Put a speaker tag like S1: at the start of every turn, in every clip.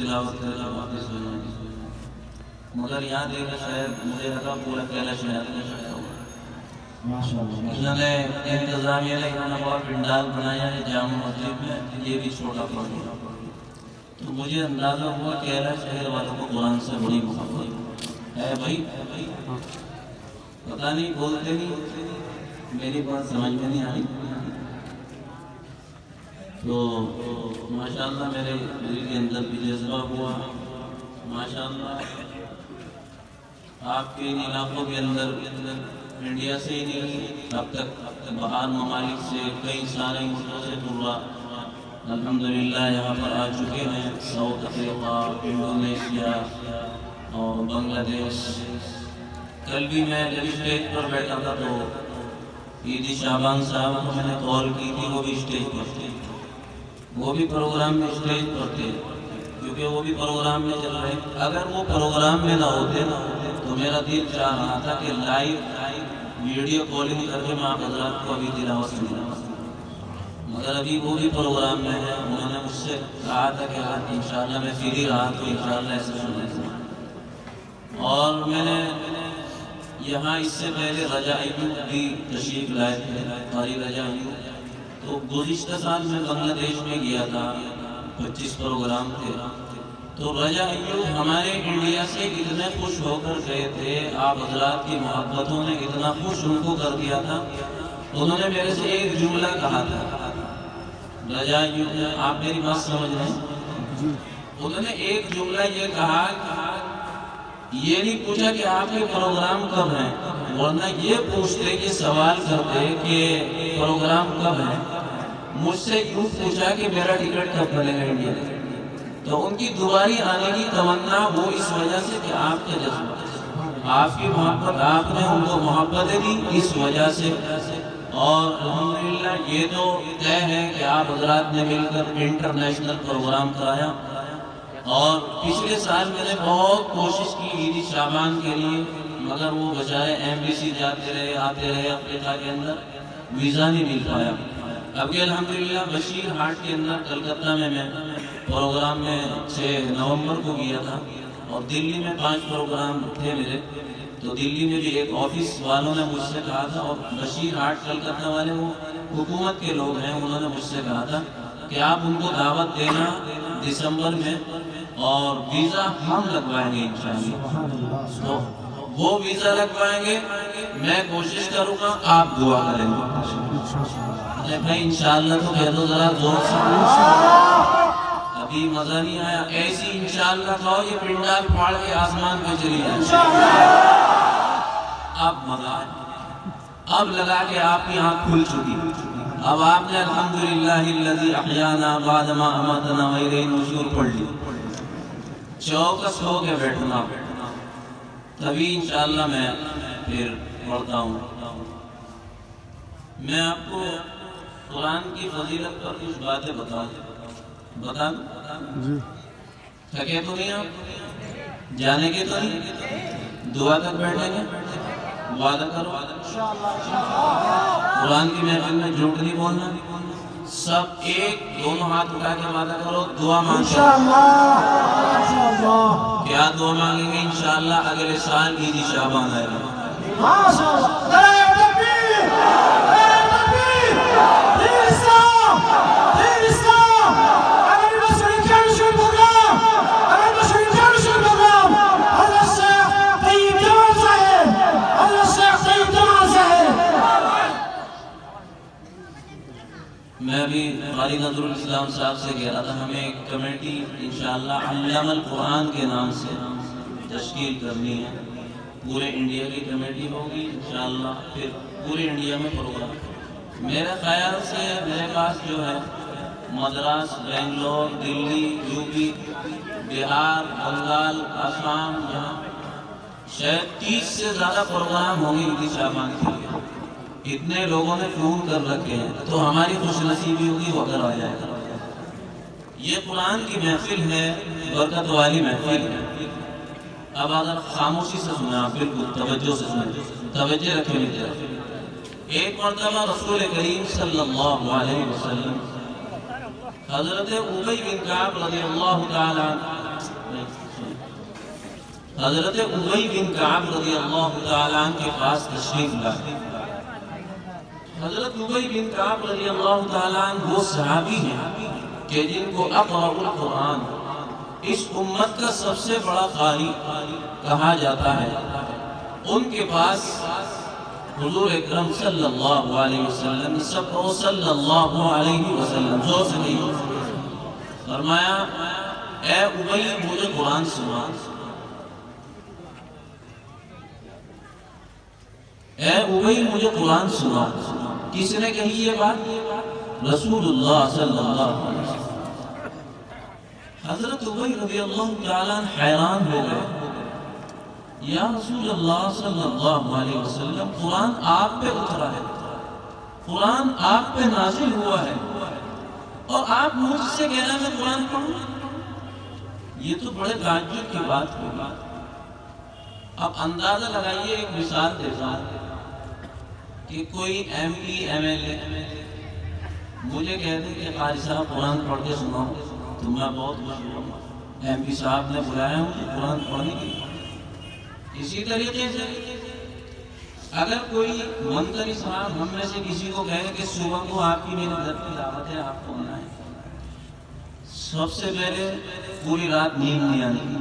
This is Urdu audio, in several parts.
S1: تلاوت کر کے واپس ہو جائیں گے، مگر یہاں دیکھا شاید مجھے لگا پورا کیلاش میں آتا ہوا۔ انہوں نے انتظامیہ نے انہوں نے بہت پنڈال بنایا ہے جامع مسجد میں، یہ بھی چھوٹا پڑ گیا، تو مجھے اندازہ ہوا کیلاش شہر والوں کو قرآن سے بڑی محبت ہے بھائی، پتہ نہیں بولتے نہیں، میری بات سمجھ میں نہیں آئی۔ تو ماشاءاللہ میرے دل کے اندر بھی جذبہ ہوا، ماشاءاللہ آپ کے ان علاقوں کے اندر انڈیا سے ہی نہیں، اب تک باہر ممالک سے کئی سارے ملکوں سے طلباء الحمدللہ یہاں پر آ چکے ہیں، ساؤتھ افریقہ، انڈونیشیا اور بنگلہ دیش۔ کل بھی میں جب اسٹیج پر بیٹھا تھا تو عیدی شعبان صاحب کو میں نے کال کی تھی، وہ بھی اسٹیج پر تھے، وہ بھی پروگرام میں اسٹیج پر تھے، کیونکہ وہ بھی پروگرام میں چل رہے ہیں۔ اگر وہ پروگرام میں نہ ہوتے تو میرا دل چاہ رہا تھا کہ لائیو ویڈیو کالنگ کر کے میں آپ حضرات کو ابھی تلاوت سناؤں، مگر ابھی وہ بھی پروگرام میں ہے۔ انہوں نے مجھ سے کہا تھا کہ انشاءاللہ میں فری رہا تو انشاءاللہ ایسے سنیں، اور میں نے یہاں اس سے پہلے رجا ایوب بھی تشریف لائے تھے، قاری رجا ایوب، تو گزشتہ سال میں بنگلہ دیش میں گیا تھا، 25 پروگرام تھے، تو رجا ایوب ہمارے انڈیا سے اتنے خوش ہو کر گئے تھے، آپ حضرات کی محبتوں نے اتنا خوش ان کو کر دیا تھا، انہوں نے میرے سے ایک جملہ کہا تھا، رجا ایوب نے، آپ میری بات سمجھ رہے ہیں، انہوں نے ایک جملہ یہ کہا، یہ نہیں پوچھا کہ آپ کے پروگرام کب ہیں، ورنہ یہ پوچھتے کہ سوال کرتے کہ پروگرام کب ہے، مجھ سے یوں پوچھا کہ میرا ٹکٹ کب ملے گا انڈیا۔ تو ان کی دوباری آنے کی تمنا وہ اس وجہ سے کہ آپ کا جذبہ، آپ کی محبت، آپ نے ان کو محبت دی اس وجہ سے، اور الحمدللہ یہ تو طے ہے کہ آپ حضرات نے مل کر انٹرنیشنل پروگرام کرایا، اور پچھلے سال میں نے بہت کوشش کی عیدی شعبان کے لیے، مگر وہ بیچارے ایمبیسی جاتے رہے آتے رہے، افریقہ کے اندر ویزا نہیں مل پایا۔ اب کہ الحمدللہ بشیر ہاٹ کے اندر کلکتہ میں پروگرام میں 6 نومبر کو گیا تھا، اور دلی میں 5 پروگرام تھے میرے، تو دلی میں بھی ایک آفس والوں نے مجھ سے کہا تھا، اور بشیر ہاٹ کلکتہ والے وہ حکومت کے لوگ ہیں، انہوں نے مجھ سے کہا تھا کہ آپ ان کو دعوت دینا دسمبر میں، اور ویزا ہم لگوائیں گے انشاءاللہ، تو وہ ویزا لگوائیں گے، میں کوشش کروں گا، آپ دعا کریں گے۔ بھائی انشاءاللہ تو کہہ دو ذرا زور سے، ابھی مزہ نہیں آیا، ایسی انشاءاللہ کہو یہ پنڈال پھاڑ کے آسمان پہ چلی جائے، اب مزہ آیا، اب لگا کہ آپ کی آنکھ کھل چکی، اب آپ نے الحمدللہ الذی احیانا بعد ما اماتنا وإلیہ النشور پڑھ لی، چوکس ہو کے بیٹھنا، تبھی انشاءاللہ میں پھر پڑھتا ہوں۔ میں آپ کو قرآن کی فضیلت پر کچھ باتیں بتا دوں، تھکے تو نہیں آپ، جانے کے تو نہیں، دعا تک بیٹھیں گے، وعدہ کرو قرآن کی محفل میں جھوٹ نہیں بولنا، سب ایک دونوں ہاتھ اٹھا کے وعدہ کرو، دعا مانگیں، کیا دعا مانگیں گے؟ انشاءاللہ اگلے سال عیدی شعبان آئے گا، میں ابھی قاری نظر الاسلام صاحب سے کہہ رہا تھا، ہمیں ایک کمیٹی انشاءاللہ علم القرآن کے نام سے تشکیل کرنی ہے، پورے انڈیا کی کمیٹی ہوگی انشاءاللہ، پھر پورے انڈیا میں پروگرام، میرے خیال سے میرے پاس جو ہے مدراس، بنگلور، دلی، یوپی، بہار، بنگال، آسام، یہاں شاید 30 سے زیادہ پروگرام ہوں گے عیدی شعبان کے لیے، اتنے لوگوں نے فون کر رکھے ہیں، تو ہماری خوش نصیبی ہوگی وہ اگر آ جائے گا۔ یہ قرآن کی محفل ہے، برکت والی محفل ہے، اب اگر خاموشی سے سنیں آپ، بالکل توجہ سے سنیں، توجہ رکھیں میری طرف۔ ایک مرتبہ رسول کریم صلی اللہ علیہ وسلم حضرت ابی بن کعب رضی اللہ تعالیٰ حضرت ابی بن کعب رضی اللہ تعالیٰ عنہ کے پاس تشریف لائے۔ حضرت ابی بن کعب رضی اللہ تعالیٰ عنہ وہ صحابی ہیں کہ جن کو اقرأ القرآن اس امت کا سب سے بڑا قاری کہا جاتا ہے۔ ان کے پاس حضور اکرم صلی اللہ علیہ وسلم سب کو صلی اللہ علیہ وسلم زور سے نہیں فرمایا اے ابی مجھے قرآن سنا، اے ابی مجھے قرآن سنا۔ کس نے کہی یہ بات؟ رسول اللہ صلی اللہ علیہ وسلم۔ حضرت ابی رضی اللہ تعالیٰ حیران ہو گئے، یا رسول اللہ صلی اللہ علیہ وسلم قرآن آپ پہ اترا ہے، قرآن آپ پہ نازل ہوا ہے، اور آپ مجھ سے کہنا میں قرآن پڑھوں؟ یہ تو بڑے تعجب کی بات ہوگی۔ اب اندازہ لگائیے، ایک مثال دیتا ہوں کہ کوئی M P M L A مجھے کہہ دے کہ قاری صاحب قرآن پڑھ کے سناؤ تو میں بہت خوش ہوں گا، ایم پی صاحب نے بلایا مجھے قرآن پڑھنے کے لیے۔ اسی طریقے سے اگر کوئی منتری صاحب ہم میں سے کسی کو کہے کہ صبح کو آپ کی میرے گھر کی دعوت ہے، آپ کو آنا ہے، سب سے پہلے پوری رات نیند نہیں آنے کی،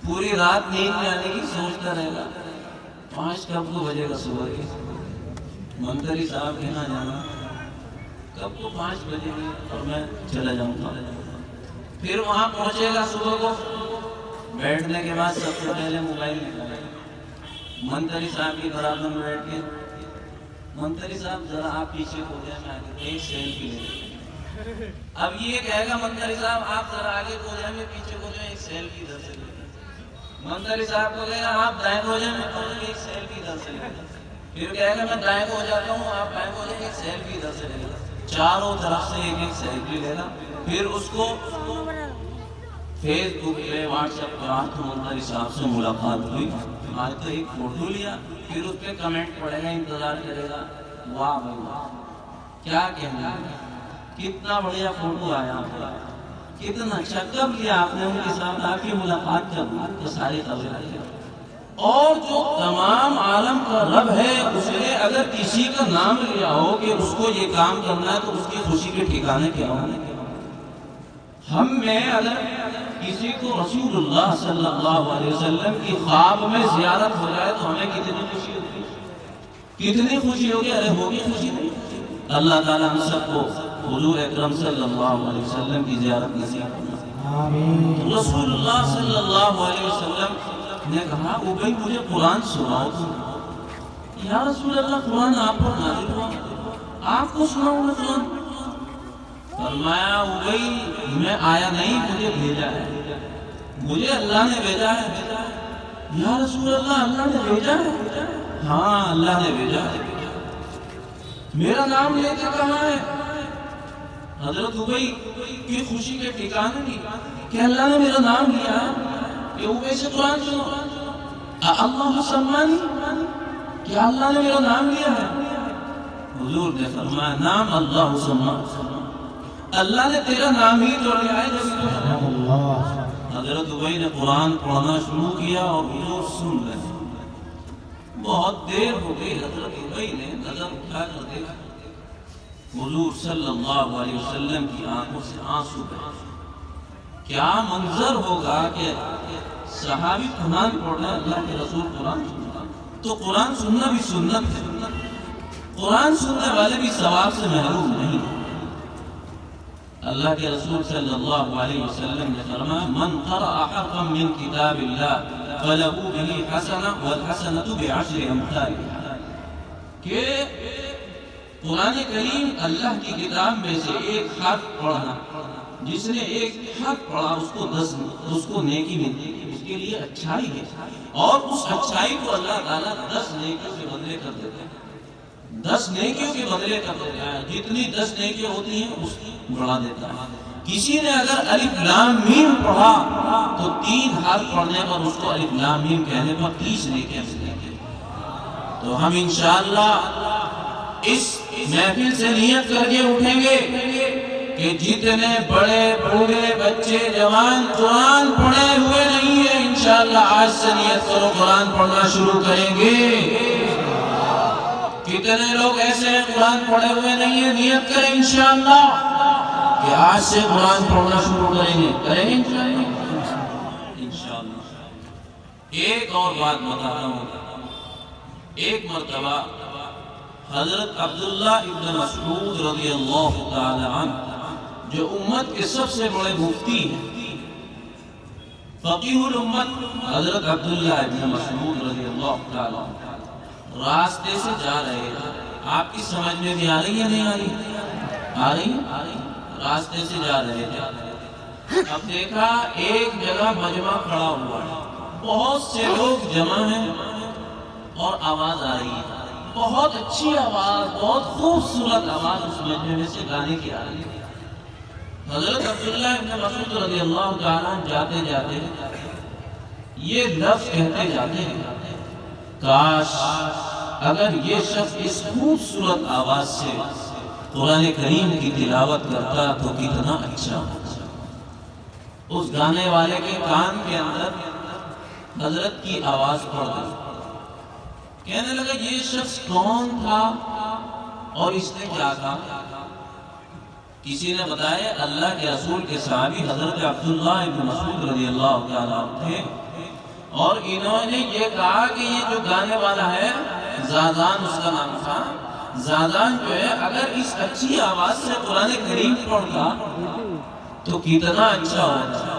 S1: پوری رات نیند نہیں آنے کی سوچتا رہے گا 5 کب کو بجے گا صبح کے، منتری صاحب کے یہاں جانا کب کو 5 بجے گے اور میں چلا جاؤں گا۔ پھر وہاں پہنچے گا صبح کو، بیٹھنے کے بعد سب سے پہلے موبائل نکالے گا، منتری صاحب کی برابر میں بیٹھ کے منتری صاحب ذرا آپ پیچھے ہو جائیں، میں آگے ایک سیلفی لے لیں۔ اب یہ کہے گا منتری صاحب آپ ذرا آگے ہو جائیں، میں پیچھے ہو جائیں، ایک سیلفی ادھر سے لے لیں۔ منتری صاحب کو کہے گا آپ دائیں ہو جائیں، میں ایک سیلفی ادھر سے لے لیں۔ پھر کہے گا میں دائیں ہو جاتا ہوں، آپ بائیں ہو جائیں، ایک سیلفی ادھر سے لے لیں۔ چاروں طرف سے ایک ایک سیلفی لینا، پھر اس کو فیس بک پہ واٹس ایپ پہ آج تو منتری صاحب سے ملاقات ہوئی، آج تو ایک فوٹو لیا، پھر اس پہ کمنٹ پڑے گا، انتظار کرے گا، واہ بھائی واہ کیا کہنا ہے، کتنا بڑھیا فوٹو آیا، کتنا اچھا، کب لیا آپ نے ان کے ساتھ، آپ کی ملاقات کب ہوئی، تو ساری خبریں۔ اور جو تمام عالم کا رب ہے اس نے اگر کسی کا نام لیا ہو کہ اس کو یہ کام کرنا ہے تو اس کی خوشی کے ٹھکانے کیا ہونے۔ ہم میں اگر کسی کو رسول اللہ صلی اللہ علیہ وسلم کی خواب میں زیارت ہو جائے تو ہمیں کتنی خوشی ہوگی، کتنی خوشی ہوگی، ارے ہوگی خوشی نہیں؟ اللہ تعالیٰ ہم سب کو حضور اکرم صلی اللہ علیہ وسلم کی زیارت نصیب فرمائے۔ رسول اللہ صلی اللہ علیہ وسلم نے کہا ابی مجھے قرآن سناؤ۔ یا رسول اللہ قرآن آپ پر نازل ہوا، آپ کو سناؤں میں قرآن؟ فرمایا ابی میں آیا نہیں، مجھے بھیجا ہے، مجھے اللہ نے بھیجا ہے۔ یا رسول اللہ اللہ نے بھیجا ہے؟ ہاں اللہ نے بھیجا ہے۔ میرا نام لے کے کہاں ہے؟ حضرت ابی کی خوشی کے ٹھکانے نہیں کہ اللہ نے میرا نام لیا کہ ابی سے قرآن سنو۔ اللہ سمانی، کیا اللہ نے میرا نام لیا ہے؟ حضور نے فرمایا نام اللہ سما، اللہ نے تیرا نام ہی تو لیا ہے جب تو۔ حضرت ابی نے قرآن پڑھنا شروع کیا اور حضور سن رہے۔ بہت دیر ہو گئی، حضرت ابی نے نظر اٹھا کر دیکھا، حضور صلی اللہ علیہ وسلم کی آنکھوں سے آنسو بہے۔ کیا منظر ہوگا کہ صحابی قرآن پڑھ رہے، اللہ کے رسول قرآن سننا، تو قرآن سننا بھی سنت ہے، قرآن سننے والے بھی ثواب سے محروم نہیں۔ اللہ کے رسول صلی اللہ علیہ وسلم نے فرمایا من قرأ حرفا من کتاب اللہ فلہ بہ حسنہ والحسنۃ بعشر امثالها، کہ قرآن کریم اللہ کی کتاب میں سے ایک حرف پڑھنا، جس نے ایک حرف پڑھا اس کو نیکی ملتی ہے، اس کے لیے اچھائی ہے، اور اس اچھائی کو اللہ تعالیٰ 10 نیکیوں کے بدلے کر دیتا ہے، 10 نیکیوں کے بدلے کر دیتا ہے، جتنی 10 نیکیاں ہوتی ہیں اس کی بڑھا دیتا ہے۔ کسی نے اگر الف لام میم پڑھا تو 3 حرف پڑھنے پر اس کو الف لام میم کہنے پر 30 نیکیاں ملیں گے۔ تو ہم انشاءاللہ اس محفل سے نیت کر کے اٹھیں گے کہ جتنے بڑے بوڑھے بچے جوان قرآن پڑھے ہوئے نہیں ہیں، انشاءاللہ آج سے نیت کرو قرآن پڑھنا شروع کریں گے۔ کتنے لوگ ایسے ہیں قرآن پڑھے ہوئے نہیں ہیں، نیت کریں انشاءاللہ کہ آج سے قرآن پڑھنا شروع کریں گے انشاءاللہ۔ ایک اور بات بتاتا ہوں، ایک مرتبہ حضرت عبداللہ ابن مسعود رضی اللہ تعالی عنہ جو امت کے سب سے بڑے مفتی ہیں، فقیہ الامت، حضرت عبداللہ ابن مسعود رضی اللہ تعالی عنہ راستے سے جا رہے ہیں۔ آپ کی سمجھ میں بھی آ رہی ہے نہیں آ رہی؟ آ رہی ہے؟ راستے سے جا رہے تھے، اب دیکھا ایک جگہ مجمع کھڑا ہوا ہے، بہت سے لوگ جمع ہیں اور آواز آ رہی ہے، بہت اچھی آواز، بہت خوبصورت آواز اس مجمع میں سے گانے کی آ رہی ہے۔ حضرت عبداللہ ابن مسعود رضی اللہ تعالیٰ جاتے جاتے یہ لفظ کہتے جاتے ہیں، کاش اگر یہ شخص اس خوبصورت آواز سے قرآن کریم کی تلاوت کرتا تو کتنا اچھا ہوتا۔ اس گانے والے کے کان کے اندر حضرت کی آواز پڑ گئی، کہنے لگا یہ شخص کون تھا اور اس نے کیا کہا؟ کسی نے بتایا اللہ کے رسول کے صحابی حضرت عبداللہ ابن مسعود رضی اللہ تعالیٰ تھے، اور انہوں نے یہ کہا کہ یہ جو گانے والا ہے زادان اس کا نام تھا، زادان جو ہے اگر اس اچھی آواز سے قرآن کریم پڑھتا تو کتنا اچھا ہوتا۔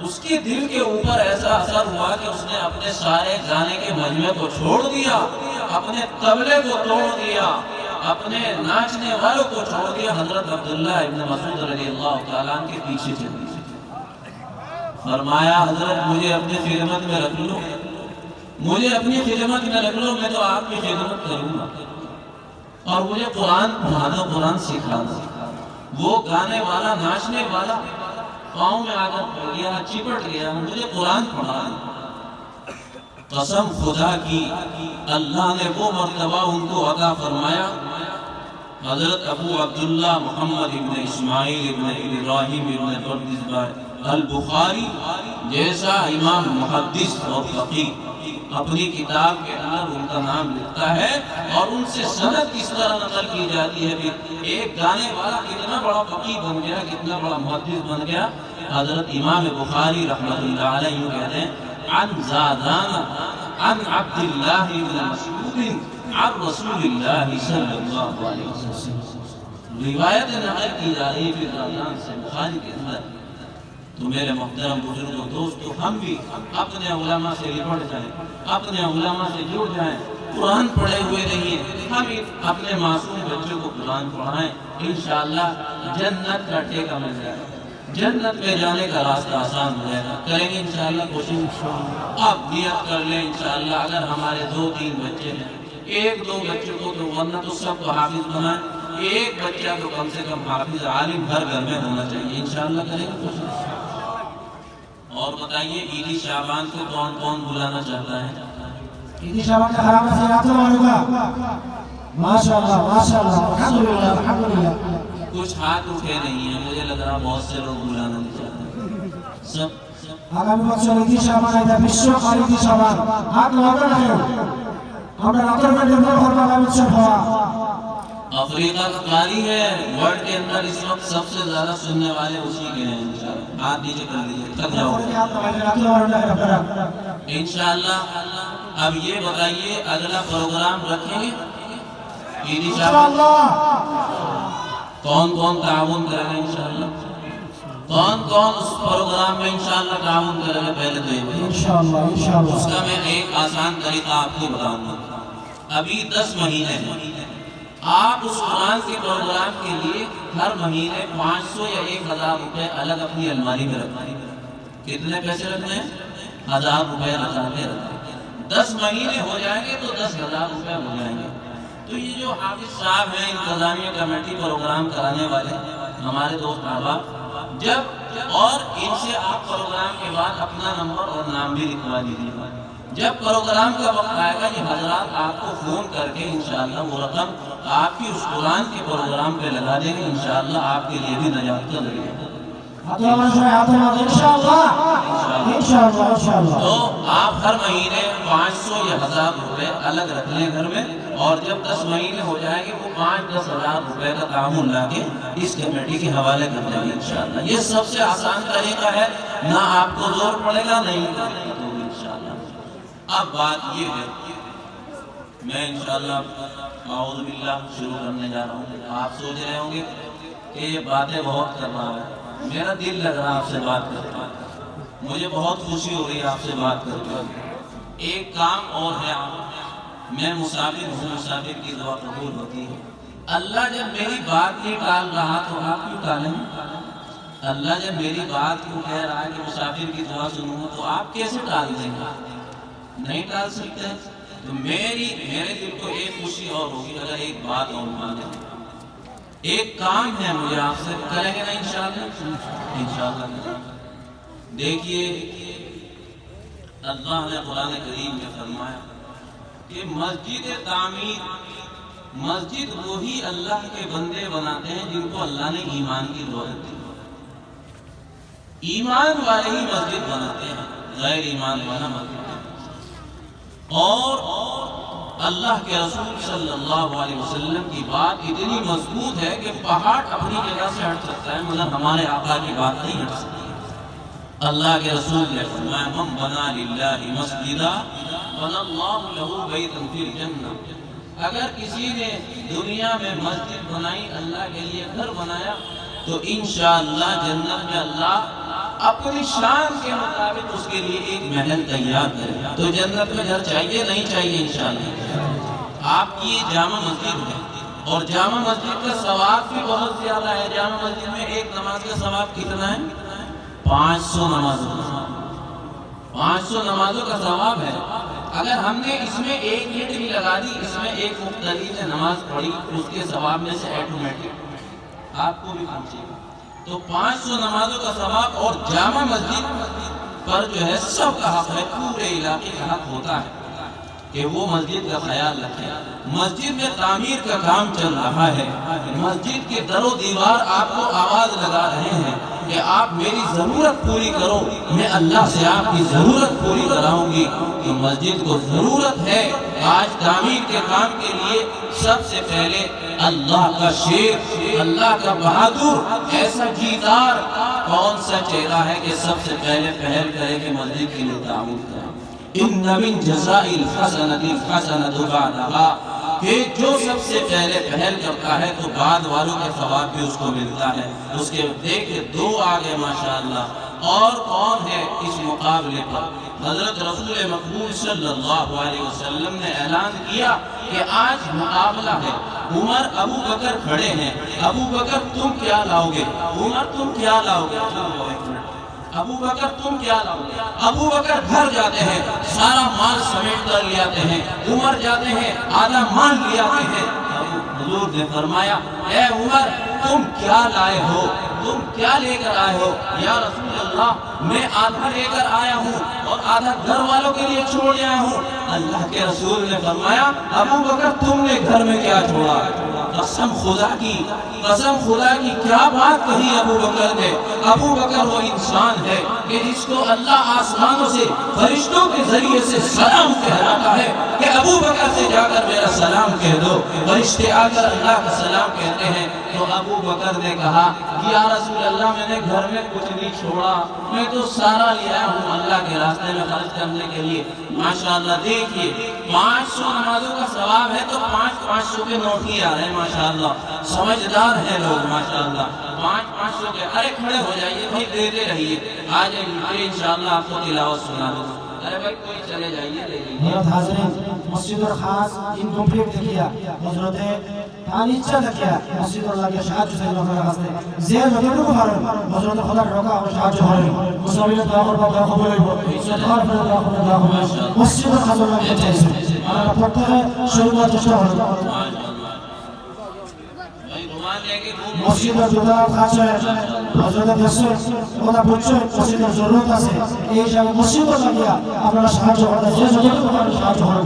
S1: اس کے دل کے اوپر ایسا اثر ہوا کہ اس نے اپنے سارے گانے کے مجمع کو چھوڑ دیا، اپنے طبلے کو توڑ دیا، اپنے ناچنے والوں کو چھوڑ دیا، حضرت عبداللہ ابن مسعود رضی اللہ تعالیٰ عنہ کے پیچھے چل دیا۔ فرمایا حضرت مجھے اپنی خدمت میں رکھ لو، مجھے اپنی خدمت میں رکھ لو، میں تو آپ کی خدمت کروں گا اور مجھے قرآن پڑھانا، قرآن سکھانا۔ وہ گانے والا، ناچنے والا پاؤں میں آگر پڑ گیا، چپٹ گیا، مجھے قرآن پڑھانا۔ قسم خدا کی اللہ نے وہ مرتبہ ان کو عطا فرمایا، حضرت ابو عبداللہ محمد ابن اسماعیل ابن ابراہیم ابن بردزبائے البخاری جیسا امام محدث اور فقیہ اپنی کتاب کے اندر ان کا نام لکھتا ہے، اور ان سے سند کس طرح نقل کی جاتی ہے کہ ایک گانے والا کتنا بڑا فقیہ بن گیا، کتنا بڑا محدث بن گیا۔ حضرت امام بخاری رحمۃ اللہ علیہ کہتے ہیں عن زادان عن عبداللہ بن مسعود عن رسول اللہ صلی اللہ علیہ وسلم، روایت نقل کی جا رہی ہے زادان سے بخاری کے اندر۔ تو میرے محترم بزرگوں دوستو، ہم بھی اپنے علماء سے لپٹ جائیں، اپنے علماء سے جڑ جائیں۔ قرآن پڑھے ہوئے نہیں ہیں، ہم اپنے معصوم بچوں کو قرآن پڑھائیں، انشاءاللہ جنت کا ٹھیکہ مل جائے گا، جنت میں جانے کا راستہ آسان ہو جائے گا۔ کریں گے انشاءاللہ کوشش؟ آپ نیت کر لیں انشاءاللہ، اگر ہمارے 2-3 بچے ہیں، 1-2 بچوں کو تو ورنہ تو سب کو حافظ بنائیں، ایک بچہ تو کم سے کم حافظ عالم ہر گھر میں ہونا چاہیے، انشاءاللہ کریں گے کوشش۔ اور بتائیے عیدی شعبان کو کون کون بلانا چاہتا ہے؟
S2: عیدی شعبان کا حرام سے آتا ہوگا، ماشاءاللہ ماشاءاللہ الحمدللہ الحمدللہ۔
S1: کچھ ہاتھ اٹھے نہیں ہیں، مجھے لگ رہا بہت سے لوگ بلانا نہیں چاہتے۔ سب
S2: আগামী বছর ঈদ শাবান এটা বিশ্বকাল ঈদ শাবান হাত লাগানো না আমরা রাতের জন্য করব আগামী বছর হওয়া
S1: افریقہ کا قاری ہے، ورلڈ کے اندر اس وقت سب سے زیادہ سننے والے اسی کے ہیں۔ انشاءاللہ ہاتھ نیچے کر لیجیے، تھک جاؤ انشاءاللہ۔ اب یہ بتائیے اگلا پروگرام رکھیں گے عیدی شعبان؟ کون کون تعاون کرے گا انشاءاللہ؟ کون کون اس پروگرام میں انشاءاللہ تعاون کرے گا؟ پہلے تو یہ
S2: انشاءاللہ
S1: اس کا میں ایک آسان طریقہ آپ کو بتاؤں گا۔ ابھی 10 مہینے ہیں، آپ اس قرآن کے پروگرام کے لیے ہر مہینے 500 یا 1000 روپے الگ اپنی الماری میں رکھیں۔ کتنے پیسے رکھنے ہیں؟ 1000 روپے لگا کے رکھیں۔ 10 مہینے ہو جائیں گے تو 10,000 روپے ہو جائیں گے۔ تو یہ جو حافظ صاحب ہیں، انتظامیہ کمیٹی پروگرام کرانے والے ہمارے دوست احباب، جب اور ان سے آپ پروگرام کے بعد اپنا نمبر اور نام بھی لکھوا دیجیے، جب پروگرام کا وقت آئے گا یہ حضرات آپ کو فون کر کے انشاءاللہ وہ رقم آپ کی اس قرآن کے پروگرام پہ لگا دیں گے، انشاءاللہ آپ کے لیے بھی نجات کا ذریعہ۔ تو آپ ہر مہینے 500 یا 1000 روپے الگ رکھ لیں گھر میں، اور جب 10 مہینے ہو جائیں گے وہ 5-10 ہزار روپے کا تعاون لا کے اس کمیٹی کے حوالے کر دیں گے انشاءاللہ۔ یہ سب سے آسان طریقہ ہے، نہ آپ کو زور پڑے گا نہیں انشاءاللہ۔ اب بات یہ ہے، میں انشاءاللہ اعوذ باللہ شروع کرنے جا رہا ہوں۔ آپ سوچ رہے ہوں گے کہ یہ باتیں بہت کر رہا ہے، میرا دل لگ رہا ہے آپ سے بات کرتا ہے، مجھے بہت خوشی ہو رہی ہے آپ سے بات کرتے ہوئے۔ ایک کام اور ہے، میں مسافر ہوں، مسافر کی دعا قبول ہوتی ہے۔ اللہ جب میری بات نہیں ٹال رہا تو آپ کیوں ٹالیں؟ اللہ جب میری بات کیوں کہہ رہا ہے کہ مسافر کی دعا سنوں تو آپ کیسے ٹال دیں گے؟ نہیں ٹال سکتے۔ تو میرے دل کو ایک خوشی اور ہوگی اگر ایک بات اور مانیں، ایک کام ہے مجھے آپ سے، کریں گے نا انشاءاللہ؟ انشاءاللہ۔ دیکھیے اللہ نے قرآن کریم میں فرمایا کہ مسجد تعمیر، مسجد وہی اللہ کے بندے بناتے ہیں جن کو اللہ نے ایمان کی دولت دی۔ ایمان والے ہی مسجد بناتے ہیں، غیر ایمان والا مسجد۔ اور اللہ کے رسول صلی اللہ علیہ وسلم کی بات اتنی مضبوط ہے کہ پہاڑ اپنی جگہ سے ہٹ سکتا ہے مگر ہمارے آقا کی بات نہیں ہٹ سکتی۔ اللہ کے رسول نے فرمایا من بنا للہ مسجدا بنا اللہ لہ بیتا فی الجنہ۔ اگر کسی نے دنیا میں مسجد بنائی، اللہ کے لیے گھر بنایا، تو انشاءاللہ جنت میں اللہ اپنی شان کے مطابق اس کے لیے ایک محل تیار کرے۔ تو جنت میں گھر چاہیے نہیں چاہیے؟ انشاءاللہ۔ آپ کی یہ جامع مسجد ہے، اور جامع مسجد کا ثواب بھی بہت زیادہ ہے۔ جامع مسجد میں ایک نماز کا ثواب کتنا ہے؟ 500 نمازوں کا ثواب، 500 نمازوں کا ثواب ہے۔ اگر ہم نے اس میں 1 منٹ بھی لگا دی، اس میں ایک مقتدی نے نماز پڑھی، اس کے ثواب میں سے آٹومیٹک آپ کو بھی پہنچے گا۔ تو 500 نمازوں کا ثواب، اور جامع مسجد پر جو ہے سب کا حق ہے، پورے علاقے کا حق ہوتا ہے کہ وہ مسجد کا خیال رکھے۔ مسجد میں تعمیر کا کام چل رہا ہے، مسجد کے در و دیوار آپ کو آواز لگا رہے ہیں کہ آپ میری ضرورت پوری کرو، میں اللہ سے آپ کی ضرورت پوری کراؤں گی۔ تو مسجد کو ضرورت ہے آج تعمیر کے کام کے لیے سب سے پہلے اللہ کا شیر، اللہ کا بہادر، ایسا جیدار کون سا چہرہ ہے کہ سب سے پہلے پہل کرے کہ مسجد کے لیے تعاون کرے؟ ان من جزاء الحسنۃ الحسنۃ بعدها، کہ جو سب سے پہلے پہل کرتا ہے تو بعد والوں کے ثواب بھی اس کو ملتا ہے۔ اس کے دیکھیں 2 آگے ماشاءاللہ، اور کون ہے اس مقابلے پر؟ حضرت رسول مقبول صلی اللہ علیہ وسلم نے اعلان کیا کہ آج مقابلہ ہے۔ عمر ابو بکر کھڑے ہیں، ابو بکر تم کیا لاؤ گے؟ عمر تم کیا لاؤ گے؟ ابو بکر تم کیا لاؤ گے؟ ابو بکر گھر جاتے ہیں، سارا مال سمیٹ کر لے آتے ہیں، عمر جاتے ہیں آدھا مال لے آتے ہیں۔ حضور نے فرمایا اے عمر تم کیا لائے ہو؟ تم کیا لے کر آئے ہو؟ یا رسول اللہ میں آدھا لے کر آیا ہوں اور آدھا گھر والوں کے لیے چھوڑ آیا ہوں۔ اللہ کے رسول نے فرمایا ابو بکر تم نے گھر میں کیا چھوڑا؟ قسم خدا کی کیا بات کہی ابو بکر نے۔ ابو بکر وہ انسان ہے کہ جس کو اللہ آسمانوں سے فرشتوں کے ذریعے سے سلام کہلاتا ہے کہ ابو بکر سے جا کر میرا سلام کہہ دو۔ فرشتے آ کر اللہ کا سلام کہتے ہیں۔ تو ابو بکر نے کہا کہ یا رسول اللہ میں نے گھر میں کچھ نہیں چھوڑا، میں تو سارا لیا ہوں اللہ کے راستے میں خرچ کرنے کے لیے۔ ماشاءاللہ دیکھیے 500 نمازوں کا ثواب ہے تو 500 کے نوٹ ہی آ رہے ہیں ماشاءاللہ۔ سمجھدار ہیں لوگ ماشاءاللہ۔ 500 کے، ارے کھڑے ہو جائیے بھائی، دیتے رہیے، آج انشاءاللہ آپ کو تلاوت سنا دوں۔ ارے بھائی کوئی چلے جائیے، لے لیجیے۔
S2: حضرت حاضرین مسجد الخاص انکمپلیٹ دیکھیا حضرت تانیچہ دیکھیا مسجد اللہ کے شاہد جو سیدنا خدا خاستے زیر مدینہ کو بھارن حضرت خدا روکا اور شاہد جو بھارن مسلمین دعا قربا دعا قبول ستخار پر دعا قبول دعا قبول مسجد الخاص اللہ کے چاہیے ہمارا پڑھتا ہے شروعات جشتہ ہونا۔
S1: بھائی رومان لے کے
S2: মসজিদের দুতলা কাজ হয় হযরতের দেখছেন কথা বুঝছেন মসজিদের জরুরত আছে এই হিসাবে মসজিদও লাগিয়া আপনারা সাহায্য করতে যে যতটুকু পারেন সাহায্য করুন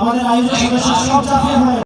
S2: আমাদের আয়োজক সদস্য সব জাতি হয়